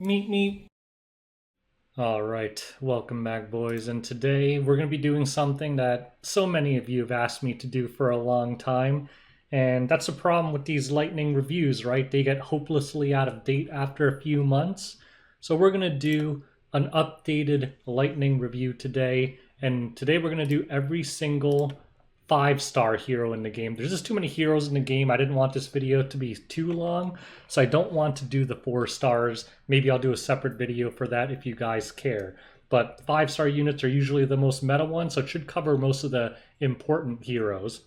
Meet me. All right, welcome back, boys. And today we're going to be doing something that so many of you have asked me to do for a long time. And that's a problem with these lightning reviews, right? They get hopelessly out of date after a few months. So we're going to do an updated lightning review today. And today we're going to do every single five-star hero in the game. There's just too many heroes in the game. I didn't want this video to be too long, so I don't want to do the 4 stars. Maybe I'll do a separate video for that if you guys care. But 5-star units are usually the most meta ones, so it should cover most of the important heroes.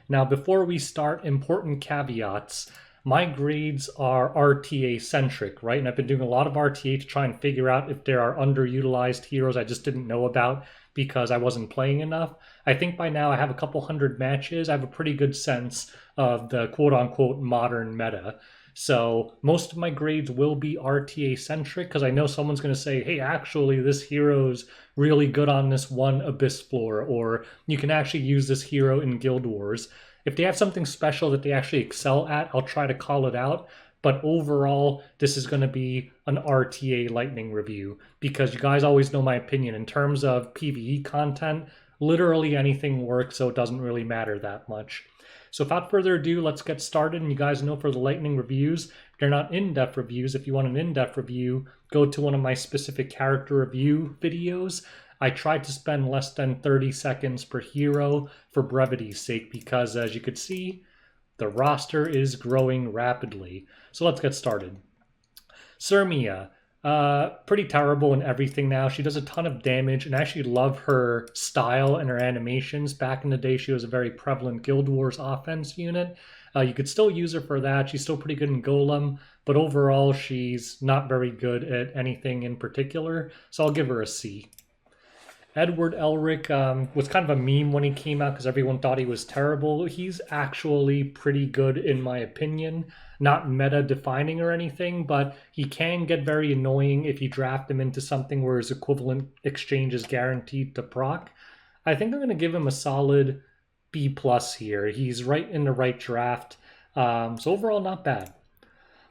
Now, before we start, important caveats. My grades are RTA centric, right? And I've been doing a lot of RTA to try and figure out if there are underutilized heroes I just didn't know about because I wasn't playing enough. I think by now I have a couple hundred matches. I have a pretty good sense of the quote unquote modern meta. So most of my grades will be RTA centric because I know someone's going to say, hey, actually, this hero's really good on this one Abyss floor, or you can actually use this hero in Guild Wars. If they have something special that they actually excel at, I'll try to call it out. But overall, this is going to be an RTA Lightning review because you guys always know my opinion. In terms of PvE content, literally anything works, so it doesn't really matter that much. So without further ado, let's get started. And you guys know for the Lightning reviews, they're not in-depth reviews. If you want an in-depth review, go to one of my specific character review videos. I tried to spend less than 30 seconds per hero for brevity's sake because, as you could see, the roster is growing rapidly. So let's get started. Sermia, pretty terrible in everything now. She does a ton of damage, and I actually love her style and her animations. Back in the day, she was a very prevalent Guild Wars offense unit. You could still use her for that. She's still pretty good in Golem, but overall, she's not very good at anything in particular. So I'll give her a C. Edward Elric was kind of a meme when he came out because everyone thought he was terrible. He's actually pretty good in my opinion. Not meta defining or anything, but he can get very annoying if you draft him into something where his equivalent exchange is guaranteed to proc. I think I'm going to give him a solid B plus here. He's right in the right draft. So overall, not bad.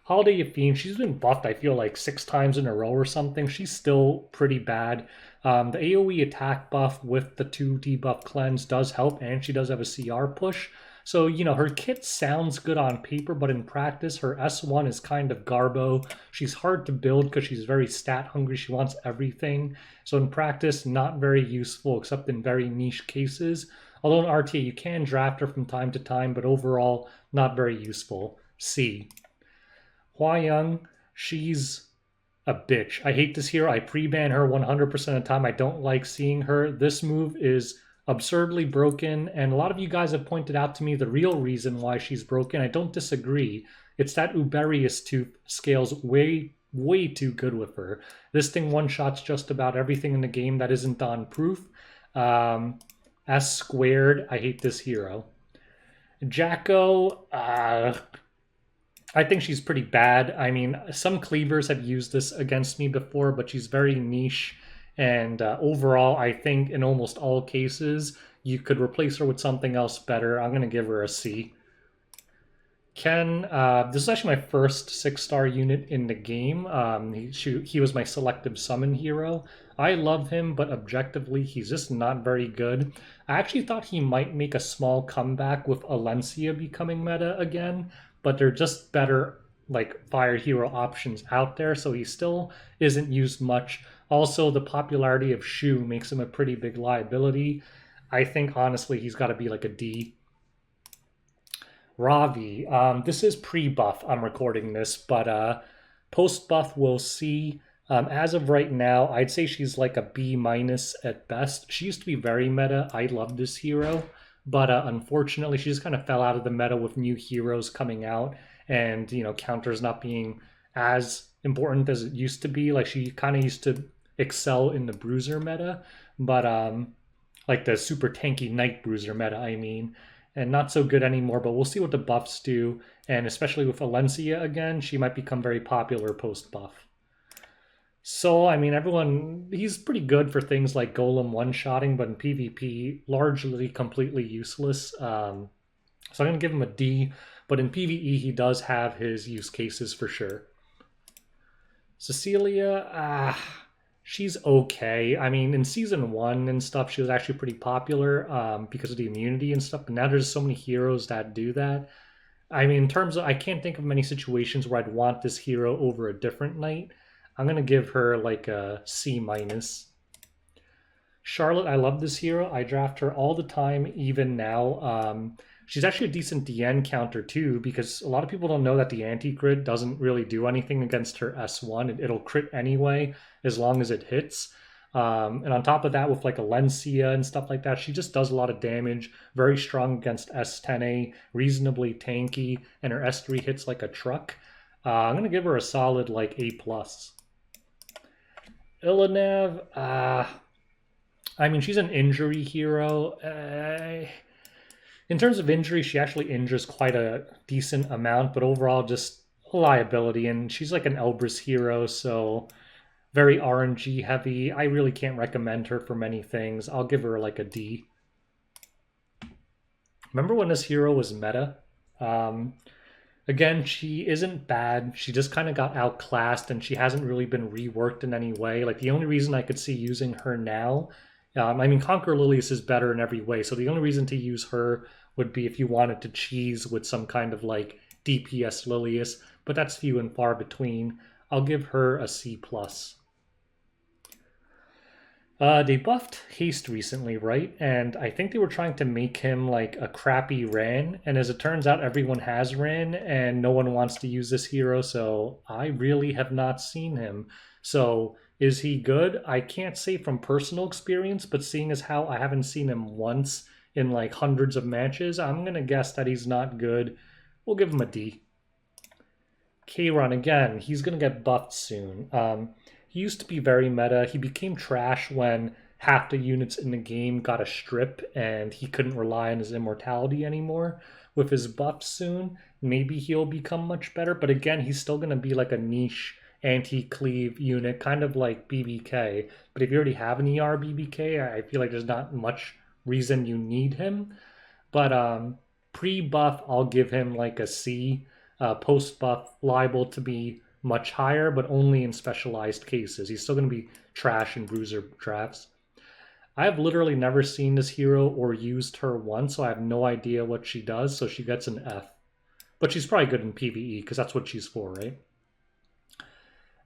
Holiday Fiend, she's been buffed, I feel like 6 times in a row or something. She's still pretty bad. The AoE attack buff with the 2 debuff cleanse does help, and she does have a CR push. So, her kit sounds good on paper, but in practice, her S1 is kind of garbo. She's hard to build because she's very stat hungry. She wants everything. So in practice, not very useful except in very niche cases. Although in RTA, you can draft her from time to time, but overall, not very useful. C. Hua Young, she's a bitch. I hate this hero. I pre-ban her 100% of the time. I don't like seeing her. This move is absurdly broken, and a lot of you guys have pointed out to me the real reason why she's broken. I don't disagree. It's that Uberius tooth scales way, way too good with her. This thing one-shots just about everything in the game that isn't on proof. S squared, I hate this hero. Jacko, I think she's pretty bad. I mean, some cleavers have used this against me before, but she's very niche. And overall, I think in almost all cases, you could replace her with something else better. I'm going to give her a C. Ken, this is actually my first 6-star unit in the game. He was my selective summon hero. I love him, but objectively, he's just not very good. I actually thought he might make a small comeback with Alencia becoming meta again, but they're just better like fire hero options out there, so he still isn't used much. Also, the popularity of Shu makes him a pretty big liability. I think honestly he's got to be like a D. Ravi, this is pre-buff. I'm recording this, but post-buff we'll see. As of right now, I'd say she's like a B minus at best. She used to be very meta. I love this hero, but unfortunately, she just kind of fell out of the meta with new heroes coming out, and counters not being as important as it used to be. Like she kind of used to excel in the bruiser meta, but like the super tanky Night Bruiser meta, I mean, and not so good anymore. But we'll see what the buffs do, and especially with Alencia again, she might become very popular post buff. So, I mean, he's pretty good for things like Golem one-shotting, but in PvP, largely completely useless. So I'm going to give him a D, but in PvE, he does have his use cases for sure. Cecilia, she's okay. I mean, in season one and stuff, she was actually pretty popular because of the immunity and stuff. But now there's so many heroes that do that. I mean, in terms of, I can't think of many situations where I'd want this hero over a different knight. I'm gonna give her like a C minus. Charlotte, I love this hero. I draft her all the time, even now. She's actually a decent DN counter too, because a lot of people don't know that the anti-crit doesn't really do anything against her S1. It'll crit anyway as long as it hits. And on top of that, with like a Lencia and stuff like that, she just does a lot of damage. Very strong against S10A, reasonably tanky, and her S3 hits like a truck. I'm gonna give her a solid like A plus. Ilanev, I mean, she's an injury hero. In terms of injury, she actually injures quite a decent amount, but overall, just a liability. And she's like an Elbrus hero, so very RNG heavy. I really can't recommend her for many things. I'll give her like a D. Remember when this hero was meta? Um, Again, she isn't bad. She just kind of got outclassed and she hasn't really been reworked in any way. Like the only reason I could see using her now, I mean, Conquer Lilius is better in every way. So the only reason to use her would be if you wanted to cheese with some kind of like DPS Lilius, but that's few and far between. I'll give her a C plus. They buffed Haste recently, right? And I think they were trying to make him like a crappy Ran. And as it turns out, everyone has Ran and no one wants to use this hero. So I really have not seen him. So is he good? I can't say from personal experience, but seeing as how I haven't seen him once in like hundreds of matches, I'm going to guess that he's not good. We'll give him a D. Kayron again, he's gonna get buffed soon. He used to be very meta. He became trash when half the units in the game got a strip and he couldn't rely on his immortality anymore. With his buff soon, maybe he'll become much better. But again, he's still gonna be like a niche anti-cleave unit, kind of like BBK. But if you already have an ER BBK, I feel like there's not much reason you need him. But pre-buff, I'll give him like a C. Post-buff, liable to be much higher, but only in specialized cases. He's still going to be trash in bruiser drafts. I have literally never seen this hero or used her once, so I have no idea what she does, so she gets an F. But she's probably good in PvE, because that's what she's for, right?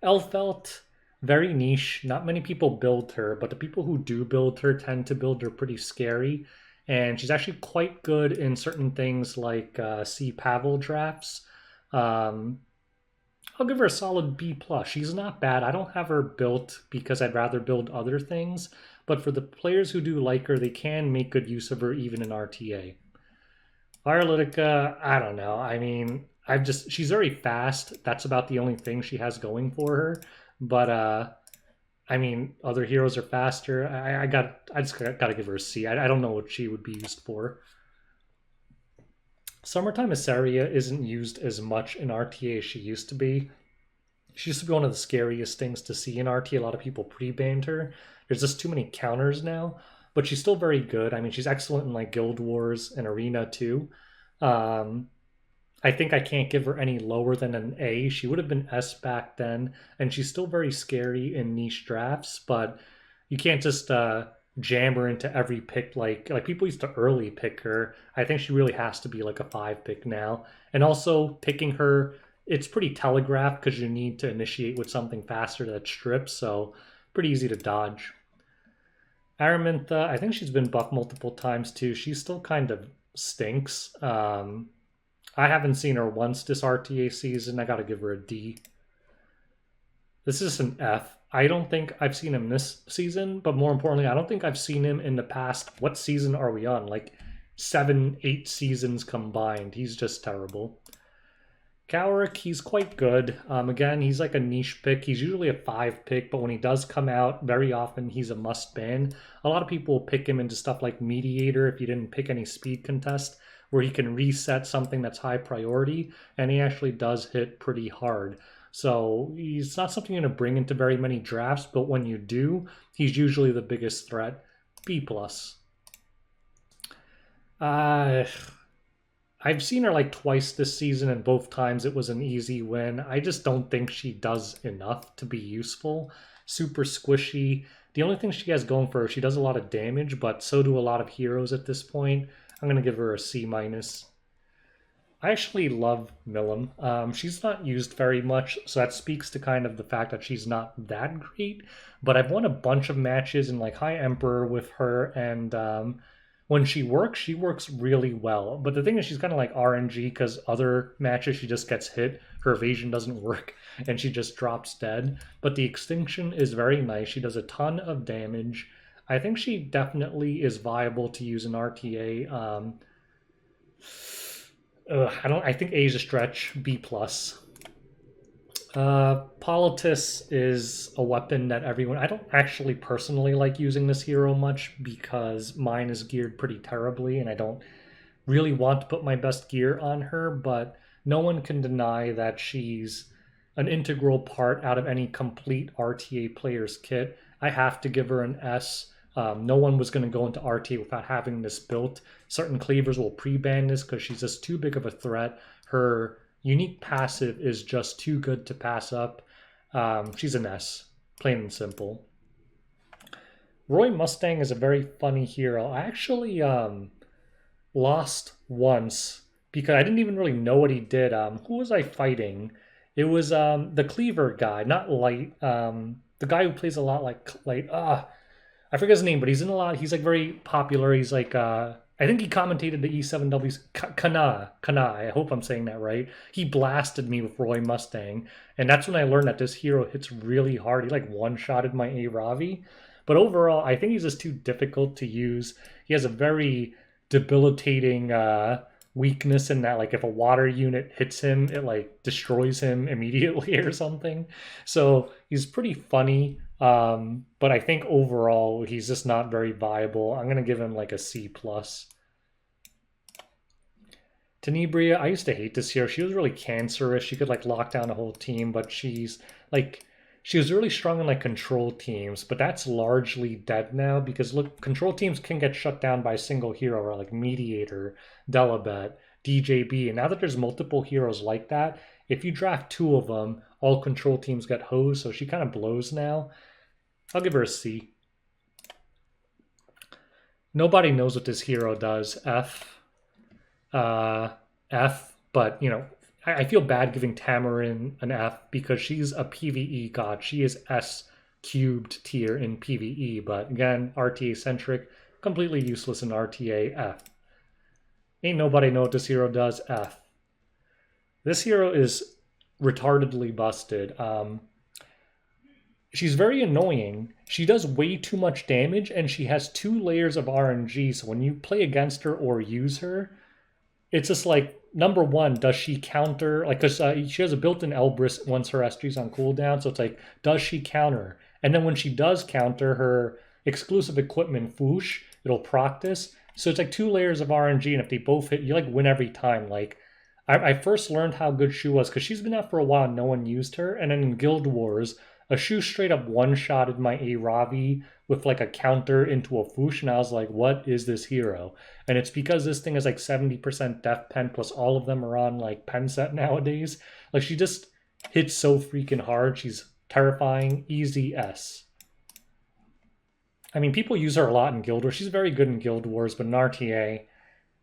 Elfelt, very niche. Not many people build her, but the people who do build her tend to build her pretty scary. And she's actually quite good in certain things like C Pavel drafts. Um, I'll give her a solid B plus. She's not bad. I don't have her built because I'd rather build other things, but for the players who do like her, they can make good use of her even in RTA. Violetica, I don't know. I mean, she's very fast. That's about the only thing she has going for her. But I mean, other heroes are faster. I just got to give her a C. I don't know what she would be used for. Summertime Assaria isn't used as much in RTA as she used to be. She used to be one of the scariest things to see in RTA. A lot of people pre-banned her. There's just too many counters now, but she's still very good. I mean, she's excellent in like Guild Wars and Arena too. Um, I think I can't give her any lower than an A. She would have been S back then, and she's still very scary in niche drafts, but you can't just jam her into every pick like people used to early pick her. I think she really has to be like a 5 pick now. And also picking her, it's pretty telegraphed because you need to initiate with something faster that strips, so pretty easy to dodge. Araminta, I think she's been buffed multiple times too. She still kind of stinks. I haven't seen her once this RTA season. I got to give her a D. This is an F. I don't think I've seen him this season, but more importantly, I don't think I've seen him in the past. What season are we on? Like 7, 8 seasons combined. He's just terrible. Cowrick, he's quite good. Again, he's like a niche pick. He's usually a 5 pick, but when he does come out, very often he's a must ban. A lot of people pick him into stuff like Mediator if you didn't pick any speed contest, where he can reset something that's high priority, and he actually does hit pretty hard. So he's not something you're going to bring into very many drafts, but when you do, he's usually the biggest threat. B plus. I I've seen her like twice this season, and both times it was an easy win. I just don't think she does enough to be useful. Super squishy. The only thing she has going for her, she does a lot of damage, but so do a lot of heroes at this point. I'm gonna give her a C minus. I actually love Milim. She's not used very much, so that speaks to kind of the fact that she's not that great. But I've won a bunch of matches in like High Emperor with her, and when she works really well. But the thing is, she's kind of like RNG because other matches she just gets hit, her evasion doesn't work, and she just drops dead. But the extinction is very nice. She does a ton of damage. I think she definitely is viable to use in RTA. I don't. I think A is a stretch. B plus. Politis is a weapon that everyone. I don't actually personally like using this hero much because mine is geared pretty terribly, and I don't really want to put my best gear on her. But no one can deny that she's an integral part out of any complete RTA player's kit. I have to give her an S. No one was going to go into RTA without having this built. Certain cleavers will pre-ban this because she's just too big of a threat. Her unique passive is just too good to pass up. She's an S, plain and simple. Roy Mustang is a very funny hero. I actually lost once because I didn't even really know what he did. Who was I fighting? It was the cleaver guy, not Light. The guy who plays a lot like Light. I forget his name, but he's in a lot. He's like very popular. He's like I think he commentated the E7Ws. Kana. I hope I'm saying that right. He blasted me with Roy Mustang, and that's when I learned that this hero hits really hard. He like one-shotted my A Ravi, but overall, I think he's just too difficult to use. He has a very debilitating weakness in that, like if a water unit hits him, it like destroys him immediately or something. So he's pretty funny. But I think overall he's just not very viable. I'm gonna give him like a C plus. Tenebria, I used to hate this hero. She was really cancerous. She could like lock down a whole team, but she was really strong in like control teams, but that's largely dead now because look, control teams can get shut down by a single hero, or like Mediator, Delabet, DJB, and now that there's multiple heroes like that, if you draft two of them, all control teams get hosed, so she kind of blows now. I'll give her a C. Nobody knows what this hero does. F. F. But, you know, I feel bad giving Tamarin an F because she's a PvE god. She is S cubed tier in PvE, but again, RTA centric, completely useless in RTA. F. Ain't nobody know what this hero does. F. This hero is retardedly busted. She's very annoying. She does way too much damage, and she has 2 layers of RNG. So when you play against her or use her, it's just like, number one, does she counter? Like, because she has a built-in Elbrus once her SG's on cooldown. So it's like, does she counter? And then when she does counter, her exclusive equipment, Foosh, it'll proc this. So it's like 2 layers of RNG, and if they both hit, you like win every time. Like, I first learned how good Shu was because she's been out for a while and no one used her. And then in Guild Wars, a Shu straight up one-shotted my A Ravi with like a counter into a Foosh, and I was like, what is this hero? And it's because this thing is like 70% def pen, plus all of them are on like pen set nowadays. Like, she just hits so freaking hard. She's terrifying. Easy S. I mean, people use her a lot in Guild Wars. She's very good in Guild Wars, but in RTA,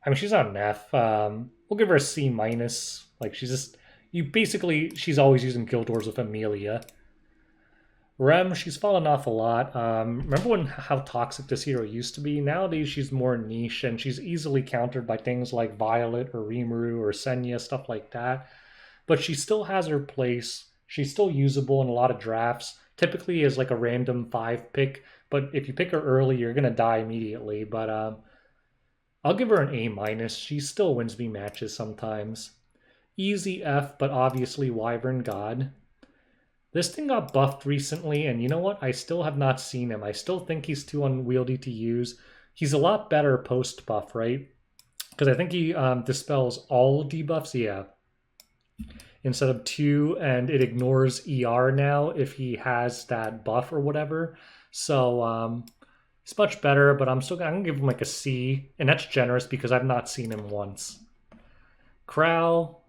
I mean, she's not an F. We'll give her a C minus. Like, she's just, she's always using Guild Wars with Amelia. Rem, she's fallen off a lot. Remember how toxic this hero used to be? Nowadays, she's more niche, and she's easily countered by things like Violet or Rimuru or Senya, stuff like that. But she still has her place. She's still usable in a lot of drafts. Typically as like a random 5 pick, but if you pick her early, you're going to die immediately. But I'll give her an A minus. She still wins me matches sometimes. Easy F, but obviously Wyvern God. This thing got buffed recently, and you know what? I still have not seen him. I still think he's too unwieldy to use. He's a lot better post-buff, right? Because I think he dispels all debuffs, yeah. Instead of 2, and it ignores ER now if he has that buff or whatever. So it's much better, but I'm gonna give him like a C, and that's generous because I've not seen him once. Crow.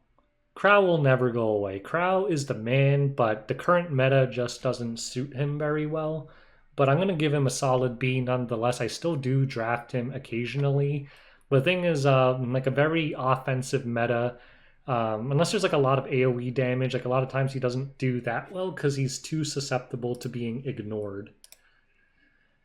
Crow will never go away. Crow is the man, but the current meta just doesn't suit him very well. But I'm going to give him a solid B nonetheless. I still do draft him occasionally. The thing is, like a very offensive meta, unless there's like a lot of AoE damage, like a lot of times he doesn't do that well because he's too susceptible to being ignored.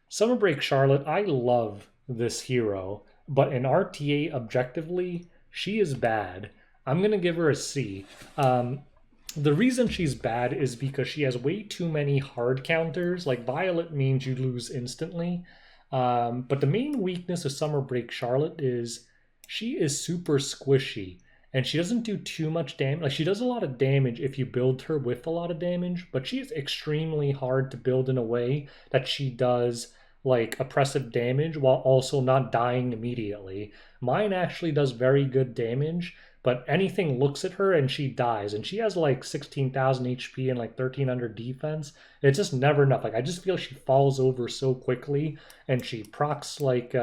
Summer Break Charlotte, I love this hero, but in RTA objectively, she is bad. I'm gonna give her a C. The reason she's bad is because she has way too many hard counters. Like Violet means you lose instantly. But the main weakness of Summer Break Charlotte is she is super squishy and she doesn't do too much damage. Like she does a lot of damage if you build her with a lot of damage, but she is extremely hard to build in a way that she does like oppressive damage while also not dying immediately. Mine actually does very good damage, but anything looks at her and she dies. And she has like 16,000 HP and like 1300 defense. It's just never enough. Like I just feel she falls over so quickly and she procs like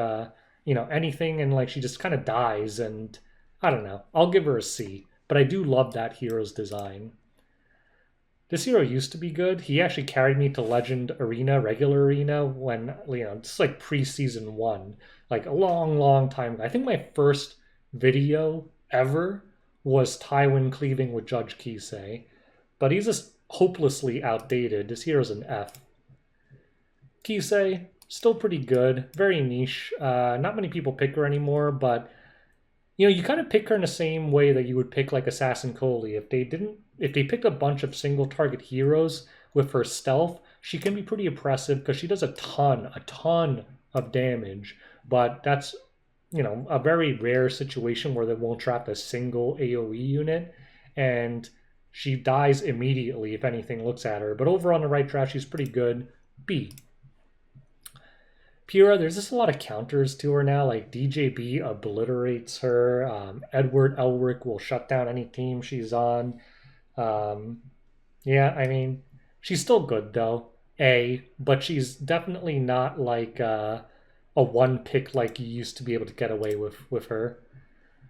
anything and like she just kind of dies and I don't know. I'll give her a C, but I do love that hero's design. This hero used to be good. He actually carried me to Legend Arena, regular arena, when, just like pre-season 1, like a long, long time ago. I think my first video ever was Tywin cleaving with Judge Kisei, but he's just hopelessly outdated. This hero's an F. Kisei, still pretty good, very niche. Not many people pick her anymore, but you kind of pick her in the same way that you would pick like Assassin Coley. If they picked a bunch of single target heroes with her stealth, she can be pretty oppressive because she does a ton of damage. But that's, a very rare situation where they won't trap a single AoE unit, and she dies immediately if anything looks at her. But over on the right draft, she's pretty good. B. Pyrrha, there's just a lot of counters to her now. Like DJB obliterates her. Edward Elric will shut down any team she's on. Yeah, I mean, she's still good though. A, but she's definitely not like a one pick like you used to be able to get away with her.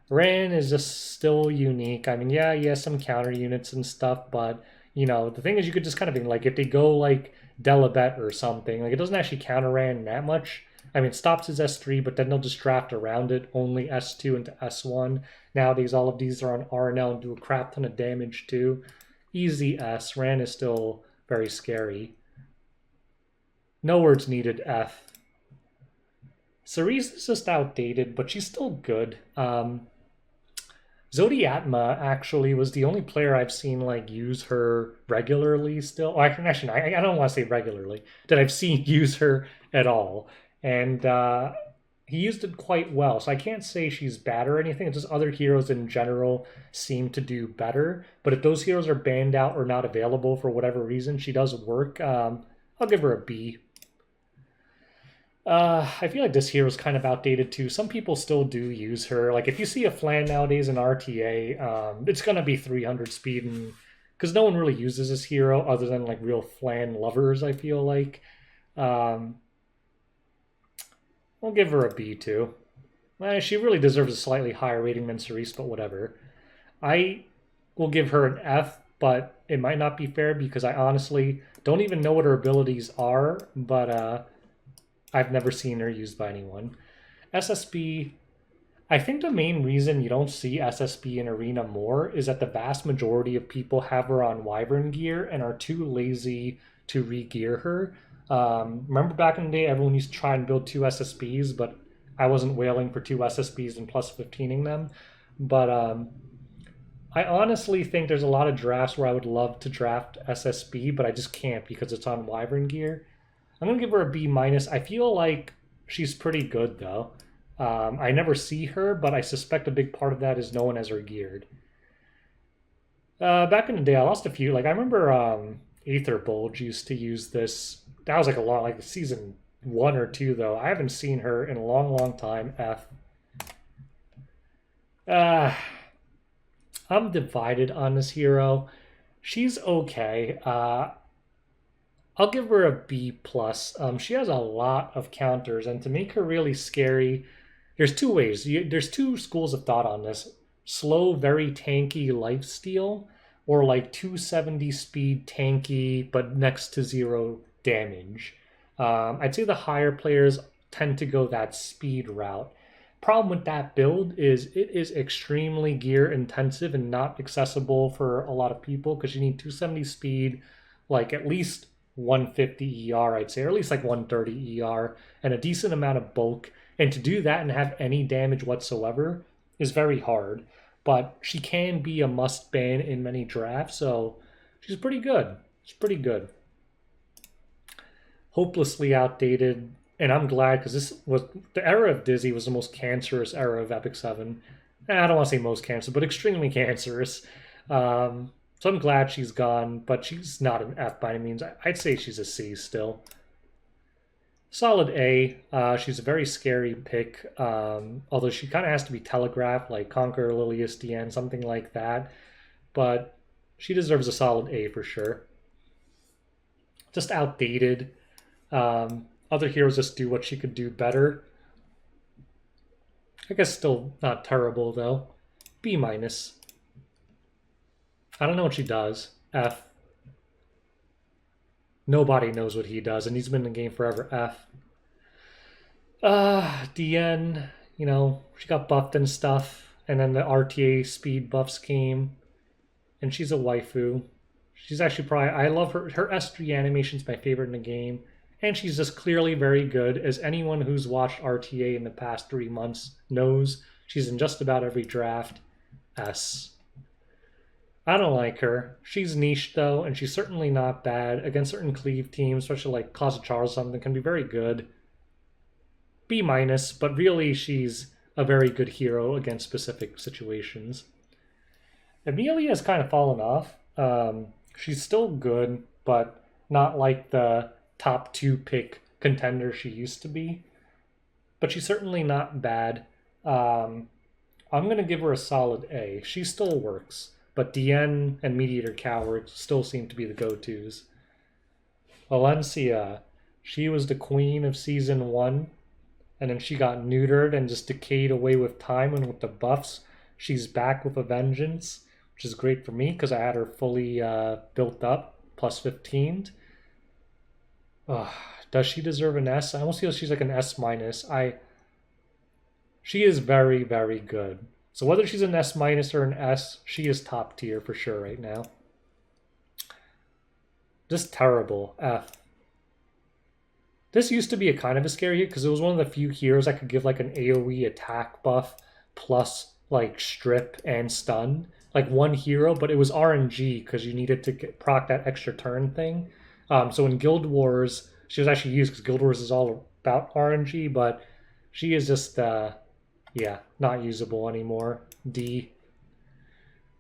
Ran is just still unique. I mean, yeah, he has some counter units and stuff, but the thing is you could just kind of be like if they go like Delabet or something, like it doesn't actually counter Ran that much. I mean, it stops his S3, but then they'll just draft around it, only S2 into S1. Nowadays, all of these are on RNL and do a crap ton of damage too. Easy S. Ran is still very scary. No words needed, F. Cerise is just outdated, but she's still good. Zodiatma actually was the only player I've seen like use her regularly still. Oh, actually, I don't want to say regularly, that I've seen use her at all. And he used it quite well. So I can't say she's bad or anything. It's just other heroes in general seem to do better. But if those heroes are banned out or not available for whatever reason, she does work. I'll give her a B. I feel like this hero is kind of outdated too. Some people still do use her. Like if you see a Flan nowadays in RTA, it's gonna be 300 speed, and because no one really uses this hero other than like real Flan lovers. I feel like. I'll give her a B too. She really deserves a slightly higher rating than Cerise, but whatever. I will give her an F, but it might not be fair because I honestly don't even know what her abilities are, but I've never seen her used by anyone. SSB, I think the main reason you don't see SSB in Arena more is that the vast majority of people have her on Wyvern gear and are too lazy to re-gear her. Remember back in the day, everyone used to try and build 2 SSBs, but I wasn't wailing for 2 SSBs and plus 15ing them. But I honestly think there's a lot of drafts where I would love to draft SSB, but I just can't because it's on Wyvern gear. I'm going to give her a B minus. I feel like she's pretty good, though. I never see her, but I suspect a big part of that is no one has her geared. Back in the day, I lost a few. Like, I remember Aether Bulge used to use this. That was like season 1 or 2, though. I haven't seen her in a long, long time. F. I'm divided on this hero. She's okay. I'll give her a B plus. She has a lot of counters, and to make her really scary, there's 2 ways. There's 2 schools of thought on this. slow, very tanky lifesteal, or like 270 speed tanky but next to zero damage. I'd say the higher players tend to go that speed route. Problem with that build is it is extremely gear intensive and not accessible for a lot of people because you need 270 speed, like at least 150 ER, I'd say, or at least like 130 ER, and a decent amount of bulk. And to do that and have any damage whatsoever is very hard. But she can be a must ban in many drafts, so she's pretty good. She's pretty good. Hopelessly outdated, and I'm glad because this was the era of Dizzy was the most cancerous era of Epic 7. I don't want to say most cancerous, but extremely cancerous. So I'm glad she's gone, but she's not an F by any means. I'd say she's a C still. Solid A. She's a very scary pick, although she kind of has to be telegraphed, like Conqueror, Lilius, DN, something like that. But she deserves a solid A for sure. Just outdated. Other heroes just do what she could do better. I guess still not terrible, though. B minus. I don't know what she does. F. Nobody knows what he does, and he's been in the game forever. F. DN, you know, she got buffed and stuff, and then the RTA speed buffs came, and she's a waifu. She's actually probably, I love her. Her S3 animation's my favorite in the game, and she's just clearly very good. As anyone who's watched RTA in the past 3 months knows, she's in just about every draft. S. I don't like her. She's niche though, and she's certainly not bad against certain cleave teams, especially like Closet Charles or something, can be very good. B minus, but really she's a very good hero against specific situations. Amelia has kind of fallen off. She's still good, but not like the top 2 pick contender she used to be. But she's certainly not bad. I'm going to give her a solid A. She still works, but DN and Mediator Coward still seem to be the go-tos. Valencia, she was the queen of Season 1, and then she got neutered and just decayed away with time, and with the buffs, she's back with a vengeance, which is great for me because I had her fully built up, plus 15. Does she deserve an S? I almost feel she's like an S minus. She is very, very good. So whether she's an S minus or an S, she is top tier for sure right now. Just terrible. F. This used to be a kind of a scary hero because it was one of the few heroes that could give like an AoE attack buff plus like strip and stun. Like one hero, but it was RNG because you needed to proc that extra turn thing. So in Guild Wars, she was actually used because Guild Wars is all about RNG, but she is just, yeah, not usable anymore. D.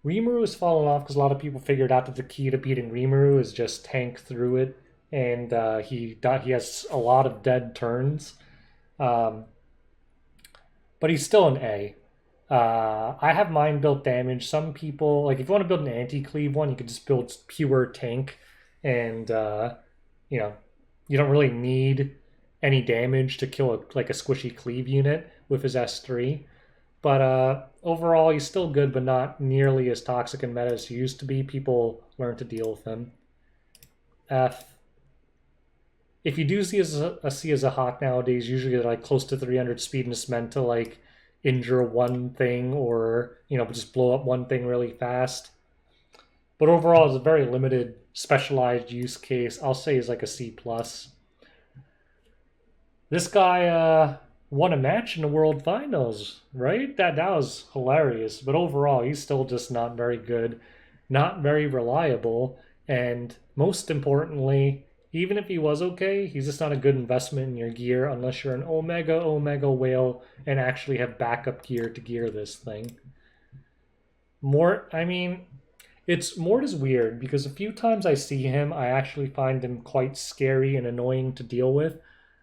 Rimuru has fallen off because a lot of people figured out that the key to beating Rimuru is just tank through it, and he has a lot of dead turns. But he's still an A. I have mine built damage. Some people, like if you want to build an anti-cleave one, you could just build pure tank, and you know, you don't really need any damage to kill like a squishy cleave unit with his S3. But overall, he's still good, but not nearly as toxic and meta as he used to be. People learn to deal with him. F. If you do see as a hawk nowadays, usually they're like close to 300 speed and it's meant to like injure one thing or, you know, just blow up one thing really fast. But overall, it's a very limited specialized use case. I'll say is like a C+. This guy won a match in the World Finals, right? That was hilarious. But overall, he's still just not very good, not very reliable, and most importantly, even if he was okay, he's just not a good investment in your gear unless you're an Omega whale and actually have backup gear to gear this thing. Mort, I mean, Mort is weird because a few times I see him, I actually find him quite scary and annoying to deal with,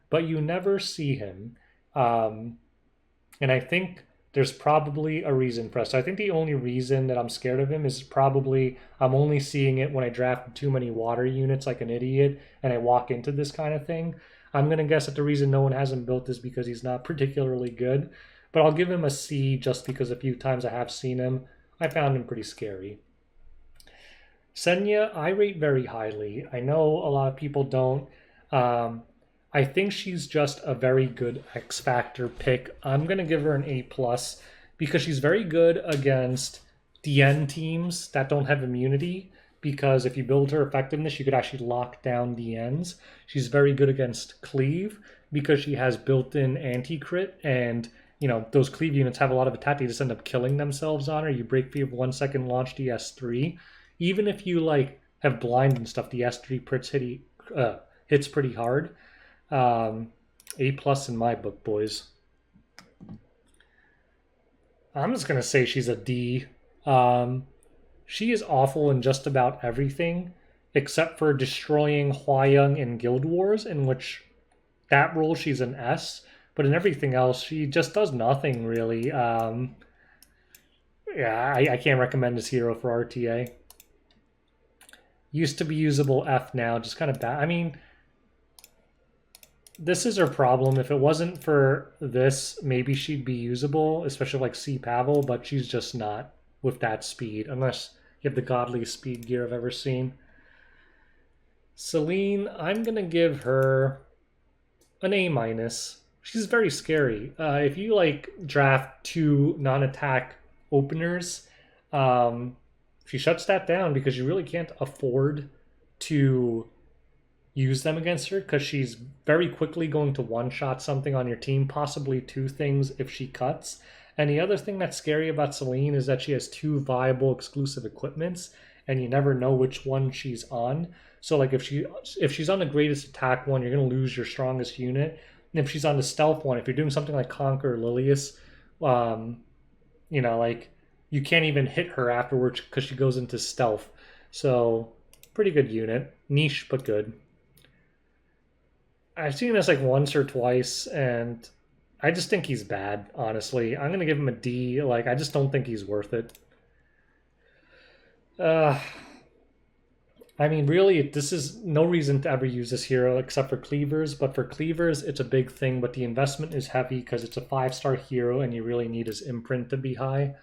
but you never see him. And I think there's probably a reason for us. So I think the only reason that I'm scared of him is probably I'm only seeing it when I draft too many water units like an idiot and I walk into this kind of thing. I'm going to guess that the reason no one hasn't built this because he's not particularly good. but I'll give him a C just because a few times I have seen him, I found him pretty scary. Senya, I rate very highly. I know a lot of people don't. Um, I think she's just a very good X Factor pick. I'm gonna give her an A plus because she's very good against DN teams that don't have immunity. Because if you build her effectiveness, you could actually lock down DNs. She's very good against cleave because she has built-in anti-crit, and those cleave units have a lot of attack. They just end up killing themselves on her. You break free of 1 second launch DS3. Even if you have blind and stuff, the S3 hits pretty hard. A plus in my book, boys. I'm just gonna say she's a D. She is awful in just about everything, except for destroying Hwayoung in Guild Wars, in which that role she's an S. But in everything else, she just does nothing really. Yeah, I can't recommend this hero for RTA. Used to be usable F now, just kind of bad. I mean, this is her problem. If it wasn't for this, maybe she'd be usable, especially like C Pavel, but she's just not with that speed, unless you have the godliest speed gear I've ever seen. Celine, I'm going to give her an A minus. She's very scary. If you draft 2 non-attack openers, she shuts that down because you really can't afford to use them against her because she's very quickly going to one-shot something on your team, possibly 2 things if she cuts. And the other thing that's scary about Celine is that she has 2 viable exclusive equipments, and you never know which one she's on. So if she's on the greatest attack one, you're gonna lose your strongest unit. And if she's on the stealth one, if you're doing something like Conquer or Lilius, you can't even hit her afterwards because she goes into stealth. So pretty good unit, niche but good. I've seen this once or twice, and I just think he's bad, honestly. I'm going to give him a D. I just don't think he's worth it. I mean, really, this is no reason to ever use this hero except for cleavers, but for cleavers, it's a big thing, but the investment is heavy because it's a 5-star hero and you really need his imprint to be high.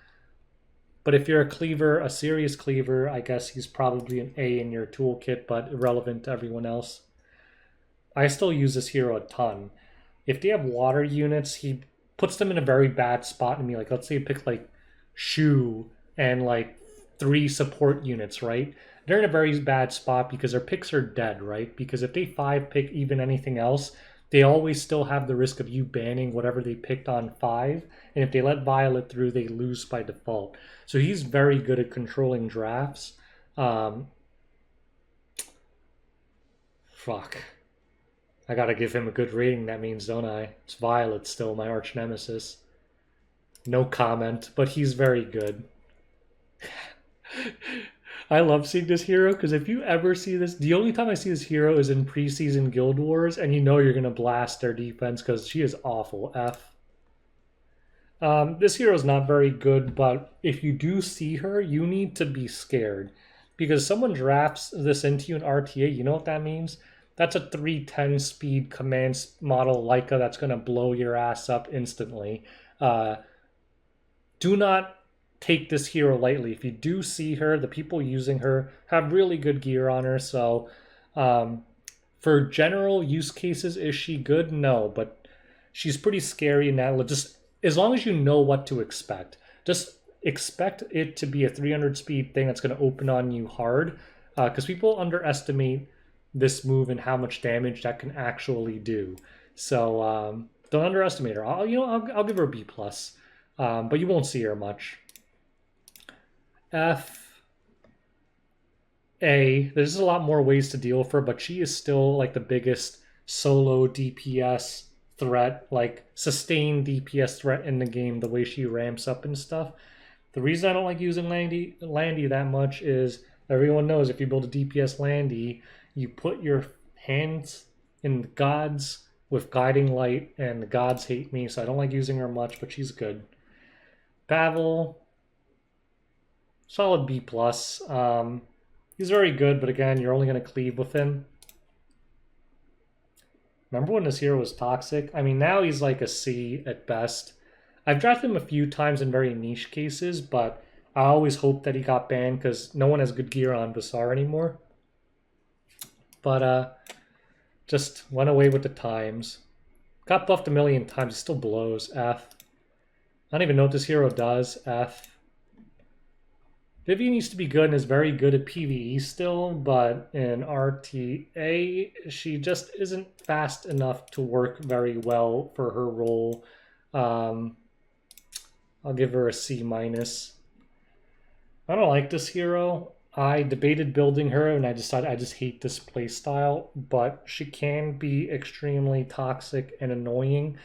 But if you're a cleaver, a serious cleaver, I guess he's probably an A in your toolkit, but irrelevant to everyone else. I still use this hero a ton. If they have water units, he puts them in a very bad spot to me. Let's say you pick Shu and 3 support units, right? They're in a very bad spot because their picks are dead, right? Because if they 5-pick even anything else, they always still have the risk of you banning whatever they picked on 5. And if they let Violet through, they lose by default. So he's very good at controlling drafts. Fuck. I gotta give him a good rating, that means, don't I? It's Violet still, my arch nemesis. No comment, but he's very good. I love seeing this hero, because if you ever see this, the only time I see this hero is in preseason Guild Wars, and you know you're gonna blast their defense, because she is awful. F. This hero is not very good, but if you do see her, you need to be scared. Because someone drafts this into you in RTA, you know what that means? That's a 310 speed command model Leica that's going to blow your ass up instantly. Do not take this hero lightly. If you do see her, the people using her have really good gear on her. So for general use cases, is she good? No, but she's pretty scary in that. Just as long as you know what to expect. Just expect it to be a 300 speed thing that's going to open on you hard. Because people underestimate this move and how much damage that can actually do. So don't underestimate her. I'll give her a B plus, but you won't see her much. F. A. There's a lot more ways to deal with her, but she is still the biggest solo DPS threat, sustained DPS threat in the game. The way she ramps up and stuff. The reason I don't like using Landy that much is everyone knows if you build a DPS Landy, you put your hands in the gods with guiding light, and the gods hate me, so I don't like using her much, but she's good. Pavel, solid B+. He's very good, but again, you're only going to cleave with him. Remember when this hero was toxic? I mean, now he's a C at best. I've drafted him a few times in very niche cases, but I always hope that he got banned because no one has good gear on Basar anymore. But just went away with the times. Got buffed a million times. He still blows. F. I don't even know what this hero does. F. Vivian used to be good and is very good at PvE still, but in RTA, she just isn't fast enough to work very well for her role. I'll give her a C minus. I don't like this hero. I debated building her and I decided I just hate this playstyle, but she can be extremely toxic and annoying.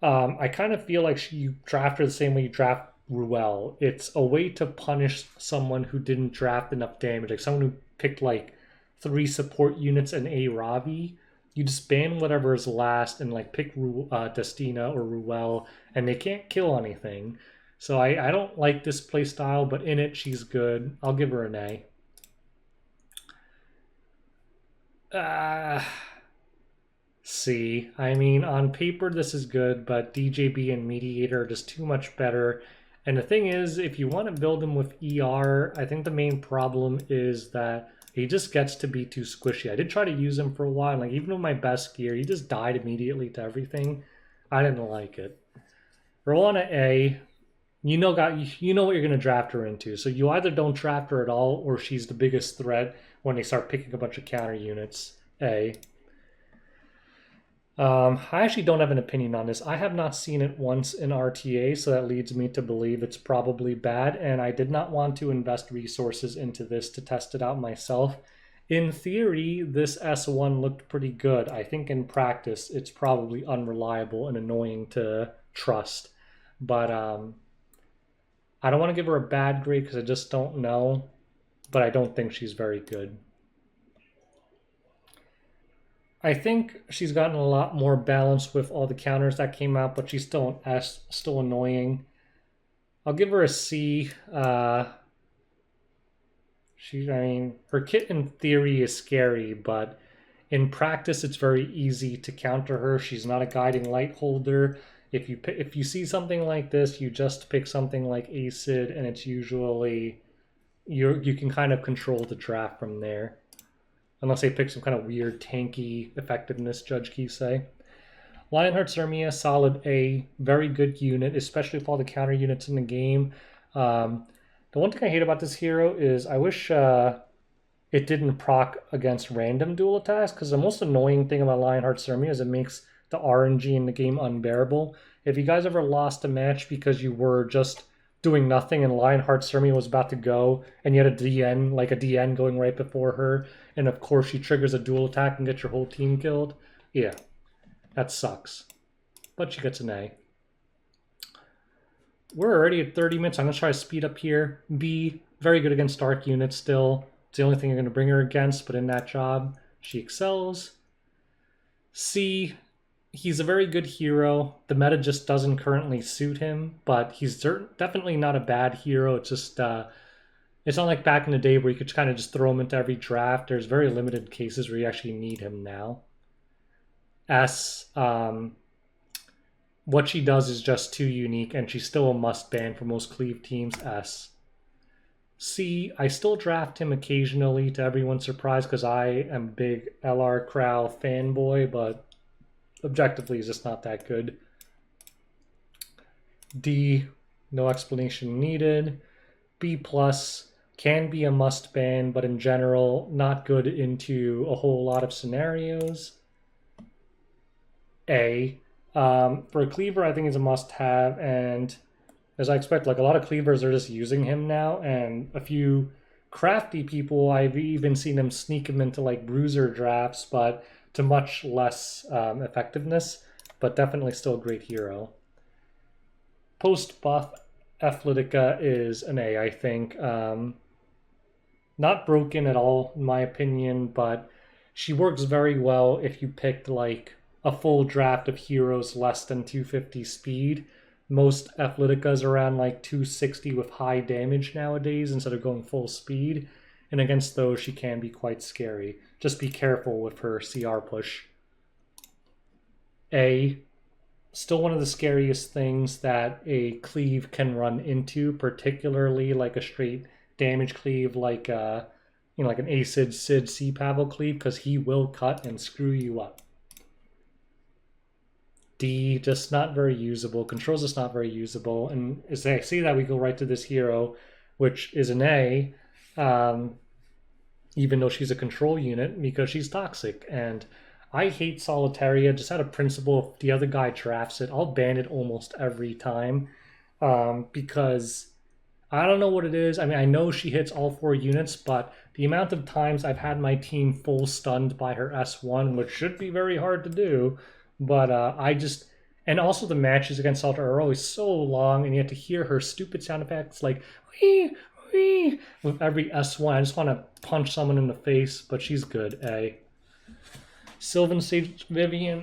I kind of feel like you draft her the same way you draft Ruel. It's a way to punish someone who didn't draft enough damage, like someone who picked like 3 support units and a Ravi. You just ban whatever is last and like pick Destina or Ruel, and they can't kill anything. So I don't like this play style, but in it she's good. I'll give her an A. C. I mean, on paper this is good, but DJB and Mediator are just too much better. And the thing is, if you want to build him with ER, I think the main problem is that he just gets to be too squishy. I did try to use him for a while, like even with my best gear, he just died immediately to everything. I didn't like it. Roll on an A. You know what you're gonna draft her into. So you either don't draft her at all, or she's the biggest threat when they start picking a bunch of counter units. A. I actually don't have an opinion on this. I have not seen it once in RTA, so that leads me to believe it's probably bad, and I did not want to invest resources into this to test it out myself. In theory, this S1 looked pretty good. I think in practice, it's probably unreliable and annoying to trust. But I don't want to give her a bad grade because I just don't know, but I don't think she's very good. I think she's gotten a lot more balance with all the counters that came out, but she's still an S, still annoying. I'll give her a C. I mean, her kit in theory is scary, but in practice, it's very easy to counter her. She's not a guiding light holder. If you see something like this, you just pick something like Acid, and it's usually you can kind of control the draft from there. Unless they pick some kind of weird tanky effectiveness, Judge Kisei. Lionheart's Hermia, solid A, very good unit, especially with all the counter units in the game. The one thing I hate about this hero is I wish it didn't proc against random dual attacks, because the most annoying thing about Lionheart's Hermia is it makes the RNG in the game unbearable. If you guys ever lost a match because you were just doing nothing and Lionheart's Hermia was about to go and you had a DN, like a DN going right before her, and of course she triggers a dual attack and gets your whole team killed, yeah, that sucks. But she gets an A. We're already at 30 minutes. I'm going to try to speed up here. B, very good against dark units still. It's the only thing you're going to bring her against, but in that job, she excels. C, he's a very good hero. The meta just doesn't currently suit him, but he's definitely not a bad hero. It's just, it's not like back in the day where you could kind of just throw him into every draft. There's very limited cases where you actually need him now. S, what she does is just too unique, and she's still a must ban for most cleave teams. S. C, I still draft him occasionally to everyone's surprise because I am a big LR Crow fanboy, but objectively he's just not that good. D, no explanation needed. B plus, can be a must ban, but in general, not good into a whole lot of scenarios. A, for a cleaver, I think he's a must-have, and as I expect, like a lot of cleavers are just using him now, and a few crafty people, I've even seen them sneak him into like bruiser drafts, but to much less effectiveness, but definitely still a great hero. Post-buff, Athletica is an A, I think. Not broken at all, in my opinion, but she works very well if you picked like a full draft of heroes less than 250 speed. Most Athleticas around like 260 with high damage nowadays instead of going full speed. And against those, she can be quite scary. Just be careful with her CR push. A. Still one of the scariest things that a cleave can run into, particularly like a straight damage cleave, like like an Acid Sid C Pavel cleave, because he will cut and screw you up. D, just not very usable. Control's just not very usable. And as I see that, we go right to this hero, which is an A, even though she's a control unit, because she's toxic. And I hate Solitaria just out of principle. If the other guy drafts it, I'll ban it almost every time, because I don't know what it is. I mean, I know she hits all 4 units, but the amount of times I've had my team full stunned by her S1, which should be very hard to do, but I just... And also the matches against Salter are always so long, and you have to hear her stupid sound effects like wee, wee, with every S1. I just want to punch someone in the face, but she's good, A. Sylvan Sage Vivian,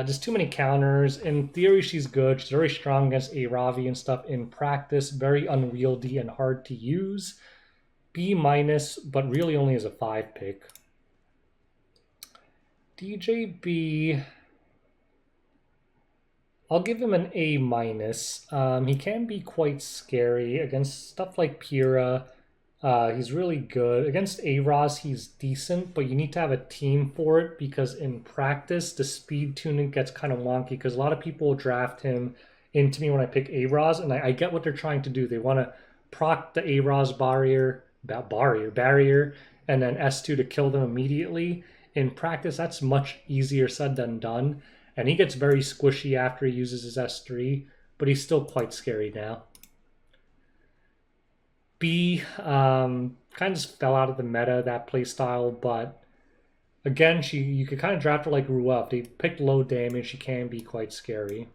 just too many counters. In theory, she's good. She's very strong against A Ravi and stuff. In practice, very unwieldy and hard to use. B minus, but really only as a 5 pick. DJB, I'll give him an A minus. He can be quite scary against stuff like Pyrrha. He's really good. Against A-Ros, he's decent, but you need to have a team for it, because in practice, the speed tuning gets kind of wonky, because a lot of people draft him into me when I pick A-Ros, and I get what they're trying to do. They want to proc the A-Ros barrier, and then S2 to kill them immediately. In practice, that's much easier said than done, and he gets very squishy after he uses his S3, but he's still quite scary now. B, kind of just fell out of the meta, that playstyle, but again, you could kind of draft her like Ruel. If they picked low damage, she can be quite scary.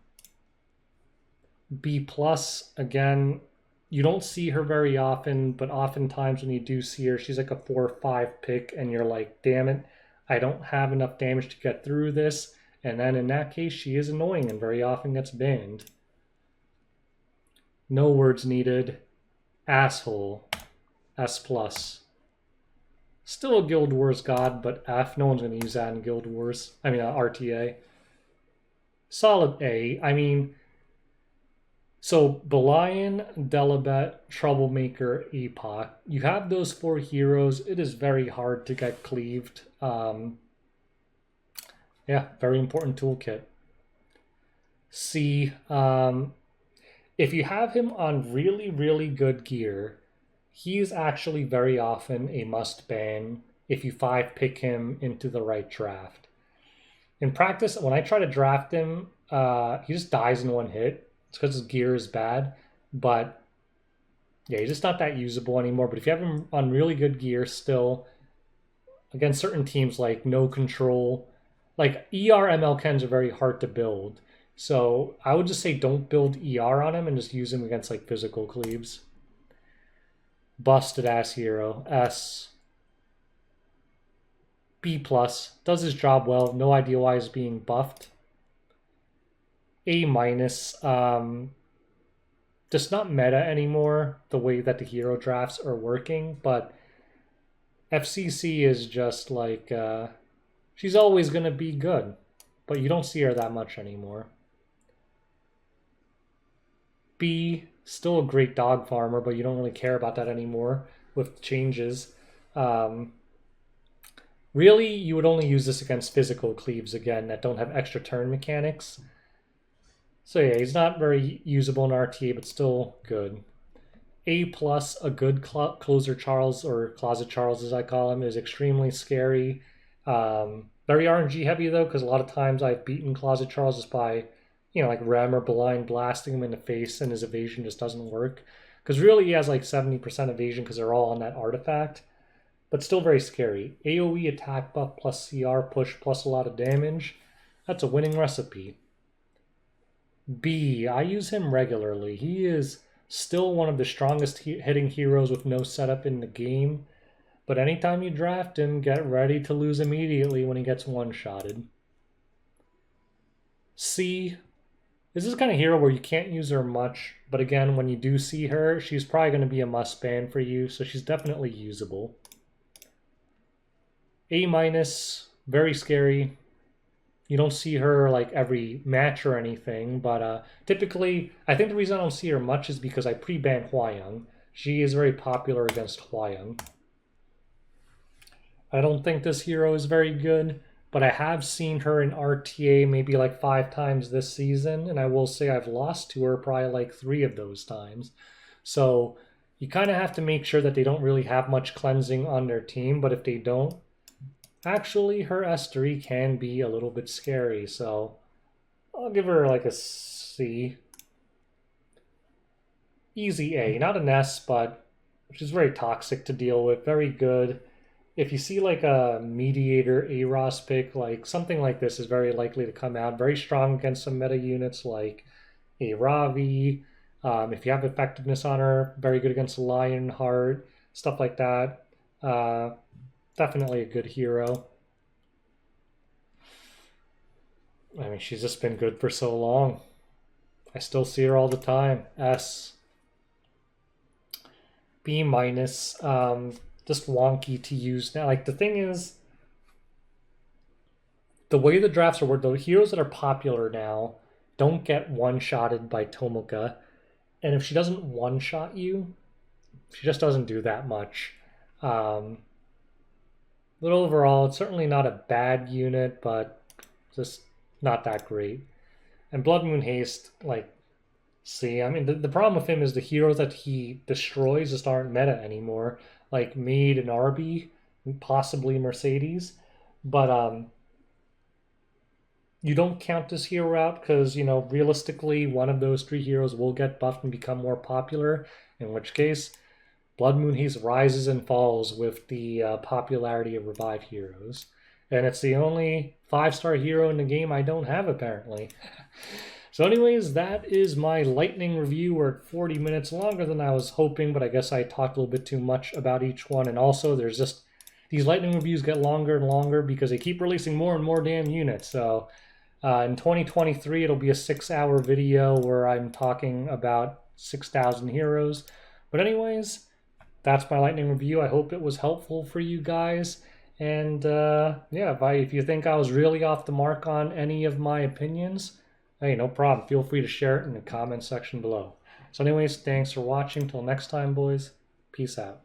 B plus, again, you don't see her very often, but oftentimes when you do see her, she's like a 4 or 5 pick, and you're like, damn it, I don't have enough damage to get through this. And then in that case, she is annoying and very often gets banned. No words needed. Asshole. S plus. Still a Guild Wars god, but F. No one's going to use that in Guild Wars. I mean, RTA. Solid A. I mean, so Belian, Delibet, Troublemaker, Epoch. You have those 4 heroes. It is very hard to get cleaved. Yeah, very important toolkit. C, if you have him on really, really good gear, he's actually very often a must ban if you 5 pick him into the right draft. In practice, when I try to draft him, he just dies in 1 hit. It's because his gear is bad, but yeah, he's just not that usable anymore. But if you have him on really good gear still, against certain teams like No Control, like ER ML Kens are very hard to build. So I would just say don't build ER on him and just use him against like physical cleaves. Busted ass hero. S. B plus. Does his job well. No idea why he's being buffed. A minus. Just not meta anymore, the way that the hero drafts are working, but FCC is just like, she's always going to be good, but you don't see her that much anymore. B, still a great dog farmer, but you don't really care about that anymore with changes. Really, you would only use this against physical cleaves again that don't have extra turn mechanics. So yeah, he's not very usable in RTA, but still good. A plus, a good Closer Charles, or Closet Charles as I call him, is extremely scary. Very RNG heavy though, because a lot of times I've beaten Closet Charles just by, like Rem or Blind blasting him in the face, and his evasion just doesn't work. Because really he has like 70% evasion because they're all on that artifact. But still very scary. AoE attack buff plus CR push plus a lot of damage. That's a winning recipe. B, I use him regularly. He is still one of the strongest hitting heroes with no setup in the game. But anytime you draft him, get ready to lose immediately when he gets one-shotted. C, this is kind of hero where you can't use her much. But again, when you do see her, she's probably going to be a must ban for you. So she's definitely usable. A minus, very scary. You don't see her like every match or anything, but typically, I think the reason I don't see her much is because I pre-banned Huayang. She is very popular against Huayang. I don't think this hero is very good, but I have seen her in RTA maybe like 5 times this season, and I will say I've lost to her probably like 3 of those times. So you kind of have to make sure that they don't really have much cleansing on their team, but if they don't, actually her S3 can be a little bit scary, so I'll give her like a C. Easy A, not an S, but she's very toxic to deal with, very good. If you see like a mediator AROS pick, like something like this is very likely to come out. Very strong against some meta units like a Ravi. If you have effectiveness on her, very good against Lionheart, stuff like that. Definitely a good hero. I mean, she's just been good for so long. I still see her all the time. S. B minus. Just wonky to use now. Like the thing is, the way the drafts are worked, the heroes that are popular now don't get one-shotted by Tomoka. And if she doesn't one-shot you, she just doesn't do that much. But overall, it's certainly not a bad unit, but just not that great. And Blood Moon Haste, like, see, I mean, the problem with him is the heroes that he destroys just aren't meta anymore, like Maid and Arby, possibly Mercedes. But you don't count this hero out because, you know, realistically, one of those 3 heroes will get buffed and become more popular, in which case, Blood Moon Haste rises and falls with the popularity of Revive heroes. And it's the only 5-star hero in the game I don't have, apparently. So anyways, that is my lightning review. We're at 40 minutes, longer than I was hoping, but I guess I talked a little bit too much about each one. And also, there's just, these lightning reviews get longer and longer because they keep releasing more and more damn units. So in 2023, it'll be a 6-hour video where I'm talking about 6,000 heroes. But anyways, that's my lightning review. I hope it was helpful for you guys. And yeah, if you think I was really off the mark on any of my opinions, hey, no problem. Feel free to share it in the comment section below. So anyways, thanks for watching. Till next time, boys. Peace out.